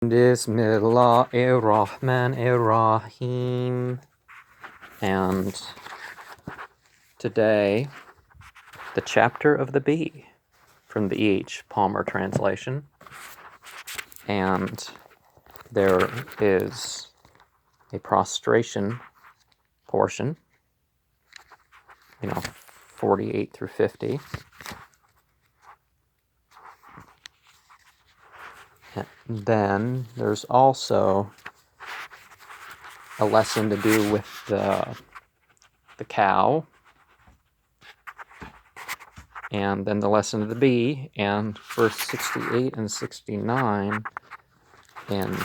Bismillahirrahmanirrahim. And today, the chapter of the bee from the E.H. Palmer translation. And there is a prostration portion, 48 through 50. And then there's also a lesson to do with the cow, and then the lesson of the bee, and verse 68 and 69, in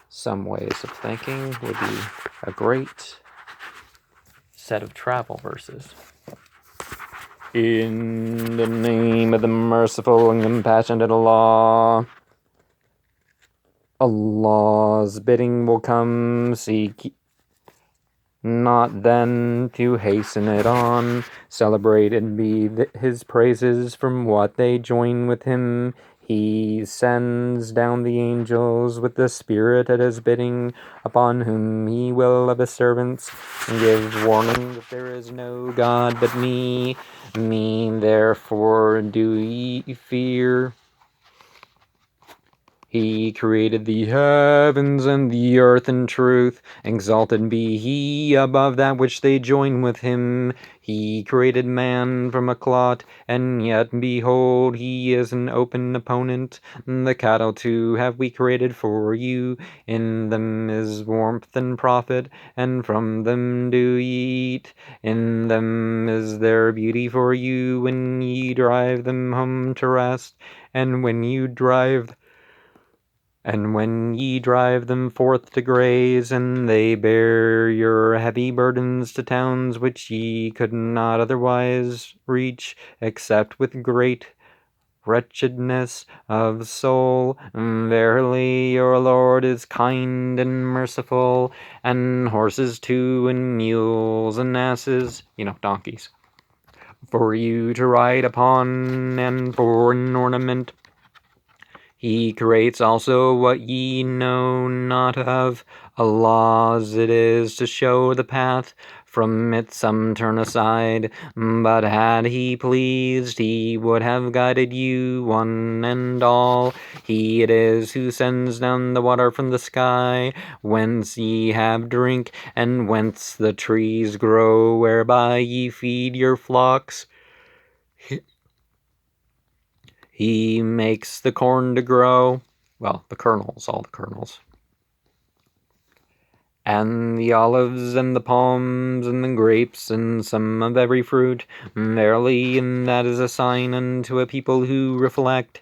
some ways of thinking, would be a great set of travel verses. In the name of the merciful and compassionate Allah, Allah's bidding will come, seek not then to hasten it on. Celebrated be his praises from what they join with him. He sends down the angels with the Spirit at his bidding, upon whom he will of his servants give warning that there is no God but me. Me therefore do ye fear. He created the heavens and the earth in truth. Exalted be he above that which they join with him. He created man from a clot, and yet behold, he is an open opponent. The cattle too have we created for you. In them is warmth and profit, and from them do ye eat. In them is their beauty for you when ye drive them home to rest, and when ye drive them forth to graze, and they bear your heavy burdens to towns which ye could not otherwise reach, except with great wretchedness of soul. Verily, your Lord is kind and merciful, and horses too, and mules and asses, donkeys, for you to ride upon, and for an ornament. He creates also what ye know not of. Allah's it is to show the path. From it some turn aside, but had he pleased, he would have guided you one and all. He it is who sends down the water from the sky, whence ye have drink, and whence the trees grow, whereby ye feed your flocks. He makes the corn to grow, all the kernels, and the olives, and the palms, and the grapes, and some of every fruit. Verily, and that is a sign unto a people who reflect.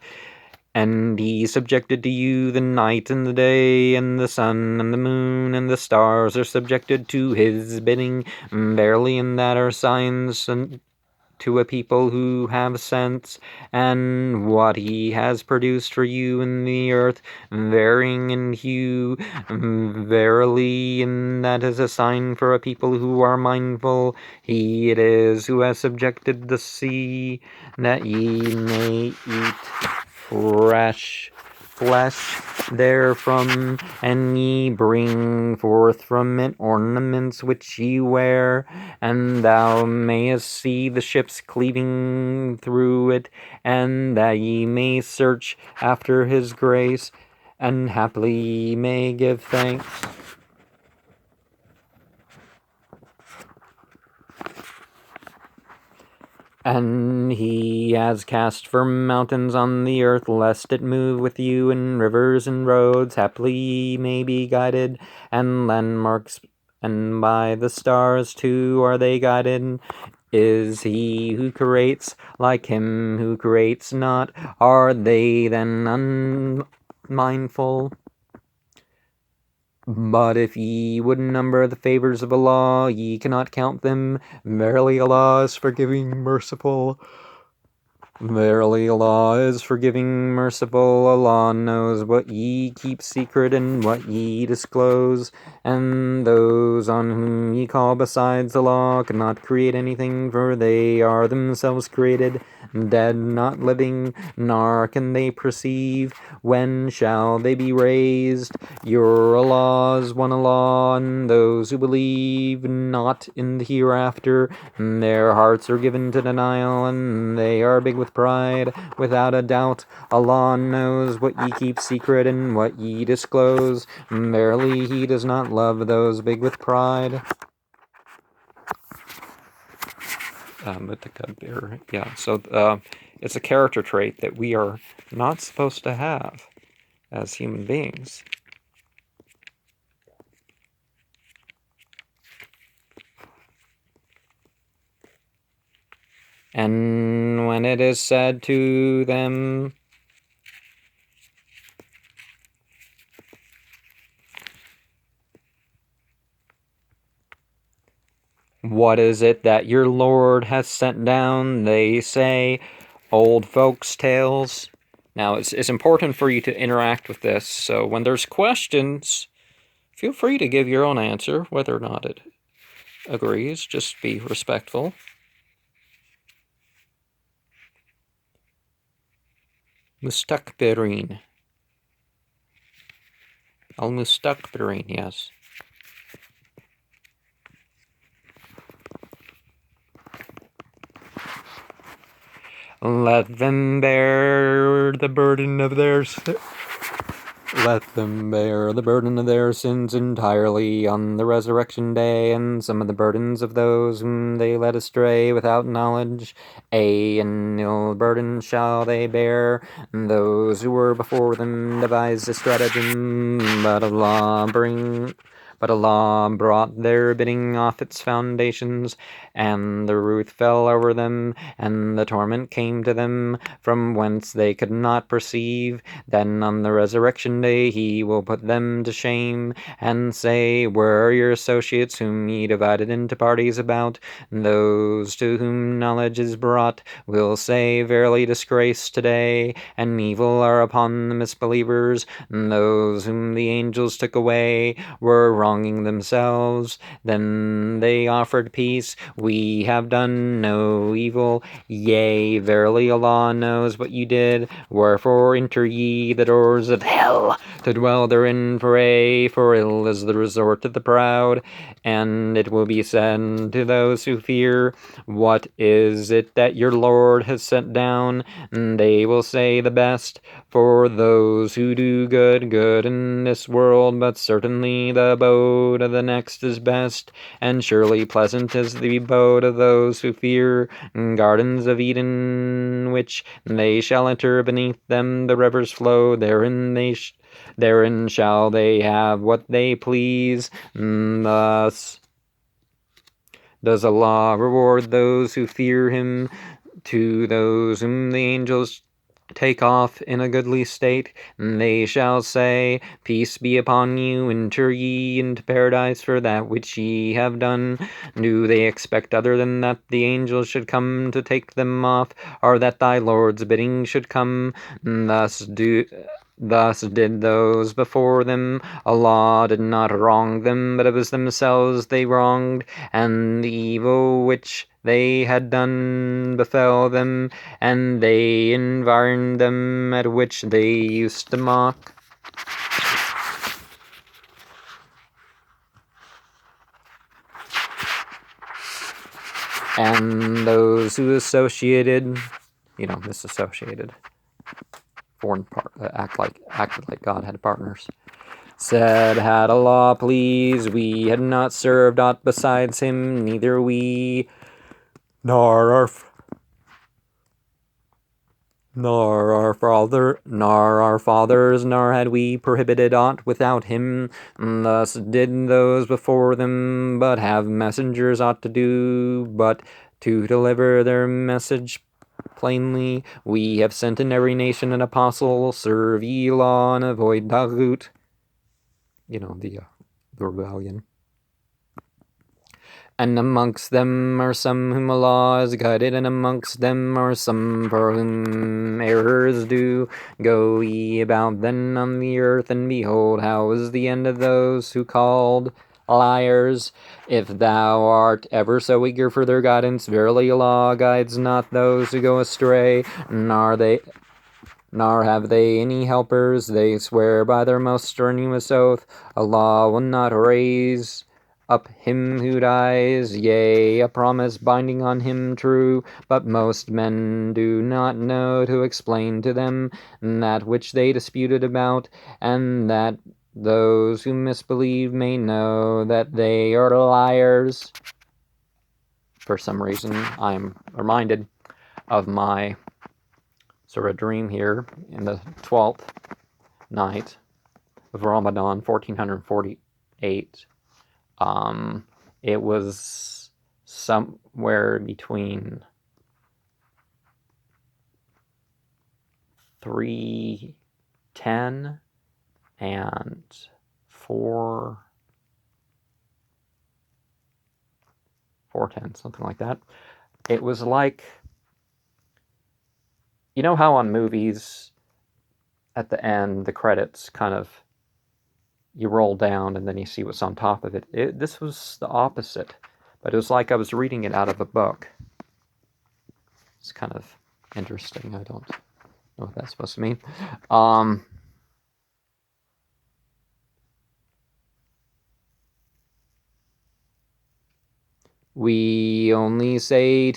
And he subjected to you the night and the day, and the sun and the moon and the stars are subjected to his bidding. Verily, and that are signs to a people who have sense. And what he has produced for you in the earth, varying in hue, verily, and that is a sign for a people who are mindful. He it is who has subjected the sea, that ye may eat fresh flesh therefrom, and ye bring forth from it ornaments which ye wear, and thou mayest see the ships cleaving through it, and that ye may search after his grace, and haply ye may give thanks. And he has cast firm mountains on the earth, lest it move with you, and rivers and roads, haply ye may be guided, and landmarks, and by the stars too are they guided. Is he who creates like him who creates not? Are they then unmindful? But if ye would number the favors of Allah, ye cannot count them. Verily Allah is forgiving, merciful, Verily Allah is forgiving, merciful. Allah knows what ye keep secret and what ye disclose. And those on whom ye call besides Allah cannot create anything, for they are themselves created, dead, not living, nor can they perceive. When shall they be raised? Your Allah is one Allah, and those who believe not in the hereafter, their hearts are given to denial, and they are big with pride. Without a doubt, Allah knows what ye keep secret and what ye disclose. Verily, He does not love those big with pride. Yeah, so it's a character trait that we are not supposed to have as human beings. And when it is said to them, what is it that your Lord has sent down? They say, old folks' tales. Now, it's important for you to interact with this, so when there's questions, feel free to give your own answer, whether or not it agrees. Just be respectful. Mustakbirin. Al-mustakbirin, yes. Let them bear the burden of their sins entirely on the resurrection day, and some of the burdens of those whom they led astray without knowledge. An ill burden shall they bear. Those who were before them devised a stratagem, but Allah brought their bidding off its foundations, and the ruth fell over them, and the torment came to them, from whence they could not perceive. Then on the resurrection day He will put them to shame, and say, where are your associates whom ye divided into parties about? Those to whom knowledge is brought will say, verily disgrace today, and evil are upon the misbelievers. Those whom the angels took away were wronging themselves. Then they offered peace. We have done no evil. Yea, verily Allah knows what you did. Wherefore enter ye the doors of hell, to dwell therein forever, for ill is the resort of the proud. And it will be said to those who fear, what is it that your Lord has sent down? And they will say, the best. For those who do good in this world, but certainly the abode of the next is best, and surely pleasant is the abode of those who fear. Gardens of Eden, which they shall enter, beneath them the rivers flow, therein shall they have what they please. Thus does Allah reward those who fear Him. To those whom the angels take off in a goodly state, they shall say, peace be upon you, enter ye into paradise for that which ye have done. Do they expect other than that the angels should come to take them off, or that thy Lord's bidding should come? Thus did those before them. Allah did not wrong them, but it was themselves they wronged, and the evil which they had done befell them, and they environed them, at which they used to mock. And those who associated, disassociated, acted like God had partners, said, had Allah please, we had not served aught besides Him, neither we nor our fathers, nor had we prohibited aught without Him. Thus did those before them, but have messengers ought to do, but to deliver their message plainly. We have sent in every nation an apostle, serve ye law and avoid Taghut, the rebellion. And amongst them are some whom Allah has guided, and amongst them are some for whom errors do. Go ye about then on the earth, and behold how is the end of those who called liars. If thou art ever so eager for their guidance, verily Allah guides not those who go astray, nor have they any helpers. They swear by their most strenuous oath, Allah will not raise up him who dies, yea, a promise binding on him true, but most men do not know to explain to them that which they disputed about, and that those who misbelieve may know that they are liars. For some reason, I'm reminded of my Suwrah dream here in the 12th night of Ramadan, 1448. It was somewhere between 3:10 and 4:10, something like that. It was like, you know how on movies at the end the credits kind of, you roll down and then you see what's on top of it. This was the opposite, but it was like I was reading it out of a book. It's kind of interesting. I don't know what that's supposed to mean. We only say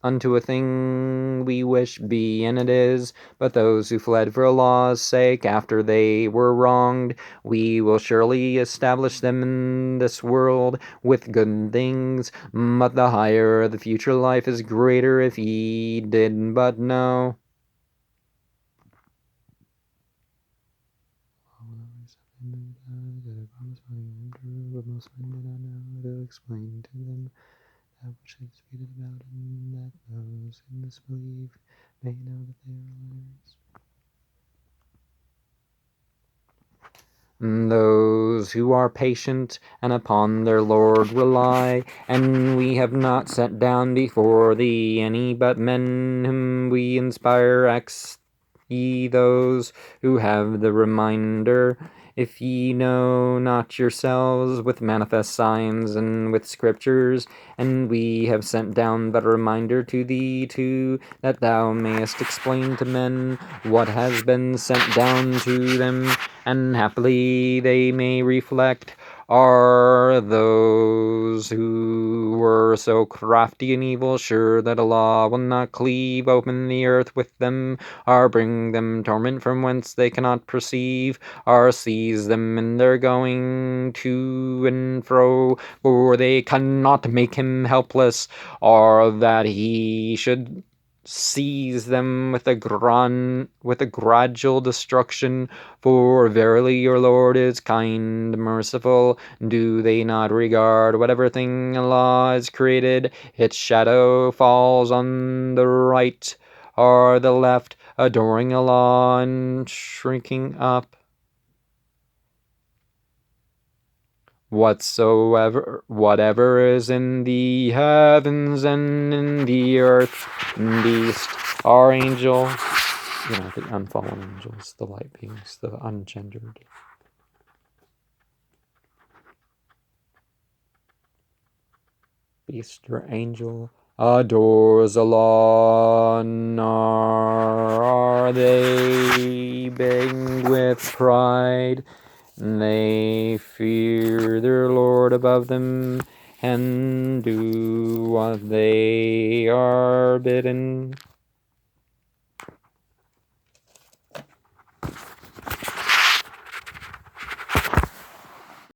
unto a thing we wish be, and it is. But those who fled for Allah's sake after they were wronged, we will surely establish them in this world with good things. But the higher the future life is greater if ye did but know. But most men did not know to explain to them that which they disputed about, and that those who misbelieve may know that they are liars. Those who are patient and upon their Lord rely, and we have not sent down before thee any but men whom we inspire. Ask ye those who have the reminder, if ye know not yourselves with manifest signs and with scriptures, and we have sent down but a reminder to thee too, that thou mayest explain to men what has been sent down to them, and haply they may reflect. Are those who were so crafty and evil sure that Allah will not cleave open the earth with them, or bring them torment from whence they cannot perceive, or seize them in their going to and fro, for they cannot make him helpless, or that he should seize them with a gradual destruction? For verily your Lord is kind, merciful. Do they not regard whatever thing Allah has created? Its shadow falls on the right or the left, adoring Allah and shrinking up. Whatever is in the heavens and in the earth, beast or angel, the unfallen angels, the light beings, the ungendered. Beast or angel adores Allah, nor are they begging with pride. They fear their Lord above them, and do what they are bidden.